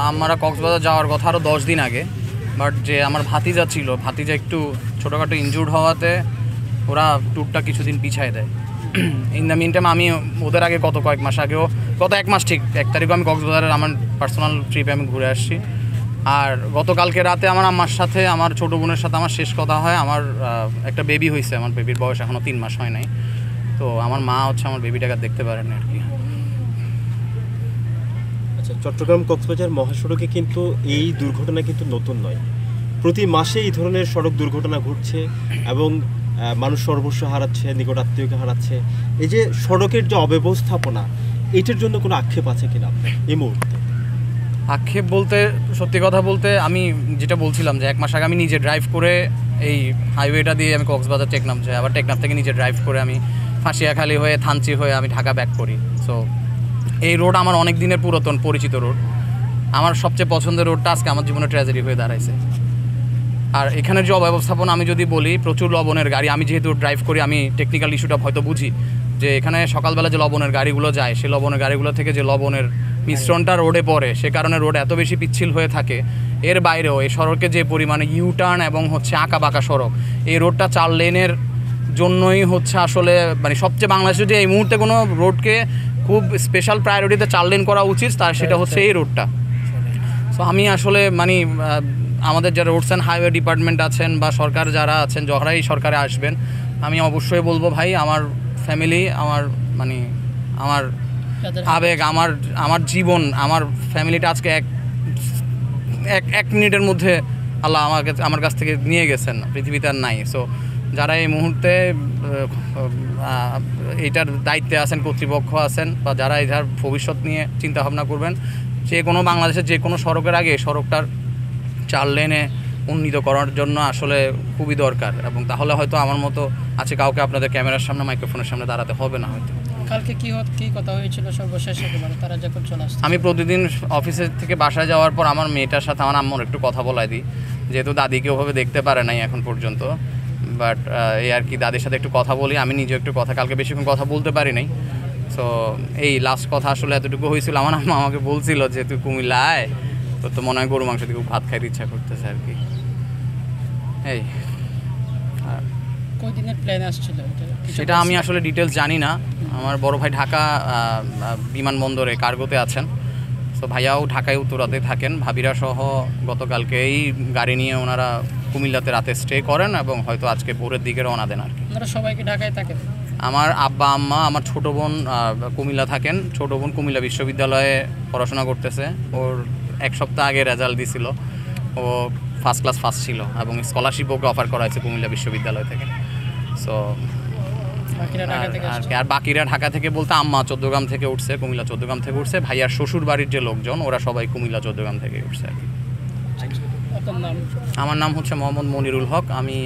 আমরা কক্সবাজার যাওয়ার কথা আরও 10 দিন আগে, বাট যে আমার ভাতিজা ছিল, ভাতিজা একটু ছোটোখাটো ইনজুর্ড হওয়াতে ওরা ট্যুরটা কিছুদিন পিছায় দেয়। ইন দ্য মিন টাইম আমি ওদের আগে কয়েক মাস আগেও, গত 1 মাস ঠিক 1 তারিখও আমি কক্সবাজারের আমার পার্সোনাল ট্রিপে আমি ঘুরে আসছি। আর গতকালকে রাতে আমার আম্মার সাথে, আমার ছোটো বোনের সাথে আমার শেষ কথা হয়। আমার একটা বেবি হয়েছে, আমার বেবির বয়স এখনও 3 মাস হয় নাই। তো আমার মা হচ্ছে আমার বেবিটাকে দেখতে পারেনি আর কি। আচ্ছা, চট্টগ্রাম কক্সবাজার মহাসড়কে কিন্তু এই দুর্ঘটনা কিন্তু নতুন নয়। প্রতি মাসে এই ধরনের সড়ক দুর্ঘটনা ঘটছে এবং মানুষ সর্বস্ব হারাচ্ছে, নিকট আত্মীয়কে হারাচ্ছে। এই যে সড়কের যে অব্যবস্থাপনা, এটার জন্য কোনো আক্ষেপ আছে কিনা এই মুহূর্তে? আক্ষেপ বলতে, সত্যি কথা বলতে, আমি যেটা বলছিলাম যে 1 মাস আগে আমি নিজে ড্রাইভ করে এই হাইওয়েটা দিয়ে আমি কক্সবাজার টেকনাফ যাই, আবার টেকনাফ থেকে নিজে ড্রাইভ করে আমি ফাঁসিয়াখালী হয়ে থানচি হয়ে আমি ঢাকা ব্যাক করি। সো এই রোড আমার অনেক দিনের পুরাতন পরিচিত রোড। আমার সবচেয়ে পছন্দের রোডটা আজকে আমার জীবনে ট্র্যাজেডি হয়ে দাঁড়াইছে। আর এখানের যে অব্যবস্থাপনা আমি যদি বলি, প্রচুর লবণের গাড়ি। আমি যেহেতু ড্রাইভ করি, আমি টেকনিক্যাল ইস্যুটা হয়তো বুঝি যে এখানে সকালবেলা যে লবণের গাড়িগুলো যায়, সেই লবণের গাড়িগুলো থেকে যে লবণের মিশ্রণটা রোডে পড়ে, সে কারণে রোড এত বেশি পিচ্ছিল হয়ে থাকে। এর বাইরেও এই সড়কে যে পরিমাণে ইউটার্ন এবং হচ্ছে আঁকা বাঁকা সড়ক, এই রোডটা 4 লেনের জন্যই হচ্ছে আসলে মানে সবচেয়ে বাংলাদেশে যে এই মুহূর্তে কোনো রোডকে খুব স্পেশাল প্রায়োরিটিতে 4 লেন করা উচিত, তার সেটা হচ্ছে এই রোডটা। সো আমি আসলে মানে আমাদের যারা রোডস অ্যান্ড হাইওয়ে ডিপার্টমেন্ট আছেন বা সরকার যারা আছেন, যারাই সরকারে আসবেন, আমি অবশ্যই বলবো ভাই, আমার ফ্যামিলি, আমার মানে আমার আবেগ, আমার জীবন, আমার ফ্যামিলিটা আজকে এক মিনিটের মধ্যে আল্লাহ আমার কাছ থেকে নিয়ে গেছেন, পৃথিবীতে আর নাই। সো যারা এই মুহূর্তে এইটার দায়িত্বে আছেন, কর্তৃপক্ষ আছেন, বা যারা এটার ভবিষ্যৎ নিয়ে চিন্তা ভাবনা করবেন, যে কোনো বাংলাদেশের যে কোনো সড়কের আগে সড়কটার 4 লেনে উন্নীত করার জন্য আসলে খুবই দরকার। এবং তাহলে হয়তো আমার মতো আছে কাউকে আপনাদের ক্যামেরার সামনে, মাইক্রোফোনের সামনে দাঁড়াতে হবে না হয়তো। কালকে কি কথা হয়েছিল সর্বশেষ একেবারে তারা যখন চলে আসছে? আমি প্রতিদিন অফিসের থেকে বাসায় যাওয়ার পর আমার মেয়েটার সাথে আমার আম্মুর একটু কথা বলাই দিই, যেহেতু দাদিকে ওভাবে দেখতে পারে নাই এখন পর্যন্ত। বাট এই আর কি, দাদির সাথে একটু কথা বলি, আমি নিজে একটু কথা, কালকে বেশিক্ষণ কথা বলতে পারি নাই। সো এই লাস্ট কথা আসলে এতটুকু হয়েছিল। আমার আম্মা আমাকে বলছিল যে তুই কুমিল্লায়, তো মনে হয় গরু মাংস দিয়ে খুব ভাত খাইতে ইচ্ছা করতেছে আর কি। এই কয় দিনের প্ল্যান আসছিল সেটা আমি আসলে ডিটেলস জানি না। আমার বড় ভাই ঢাকা বিমানবন্দরে কার্গোতে আছেন। তো ভাইয়াও ঢাকায় উত্তরাতে থাকেন, ভাবিরা সহ গতকালকে এই গাড়ি নিয়ে ওনারা কুমিল্লাতে রাতে স্টে করেন এবং হয়তো আজকে ভোরের দিকে রওনা দেন আর কি। আপনারা সবাই কি ঢাকায় থাকেন? আমার আব্বা আম্মা, আমার ছোটো বোন কুমিল্লা থাকেন। ছোটো বোন কুমিল্লা বিশ্ববিদ্যালয়ে পড়াশোনা করতেছে। ওর 1 সপ্তাহ আগে রেজাল্ট দিছিল, ও ফার্স্ট ক্লাস ফার্স্ট ছিল এবং স্কলারশিপ ওকে অফার করা হয়েছে কুমিল্লা বিশ্ববিদ্যালয় থেকে। সো আর বাকিরা ঢাকা থেকে বলতে আম্মা চৌদ্দগ্রাম থেকে উঠছে, কুমিল্লা চৌদ্দগ্রাম থেকে উঠছে। ভাইয়ার শ্বশুর বাড়ির যে লোকজন, ওরা সবাই কুমিল্লা চৌদ্দগ্রাম থেকে উঠছে আর কি। আমার নাম হচ্ছে মোহাম্মদ মনিরুল হক। আমি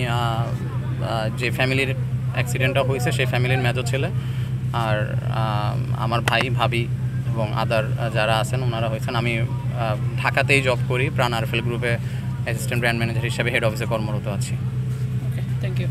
যে ফ্যামিলির অ্যাক্সিডেন্টটা হয়েছে সেই ফ্যামিলির মেজর ছেলে। আর আমার ভাই, ভাবি এবং আদার যারা আছেন ওনারা হয়েছেন। আমি ঢাকাতেই জব করি, প্রাণ আরএফএল গ্রুপে অ্যাসিস্ট্যান্ট ব্র্যান্ড ম্যানেজার হিসেবে হেড অফিসে কর্মরত আছি। ওকে, থ্যাংক ইউ।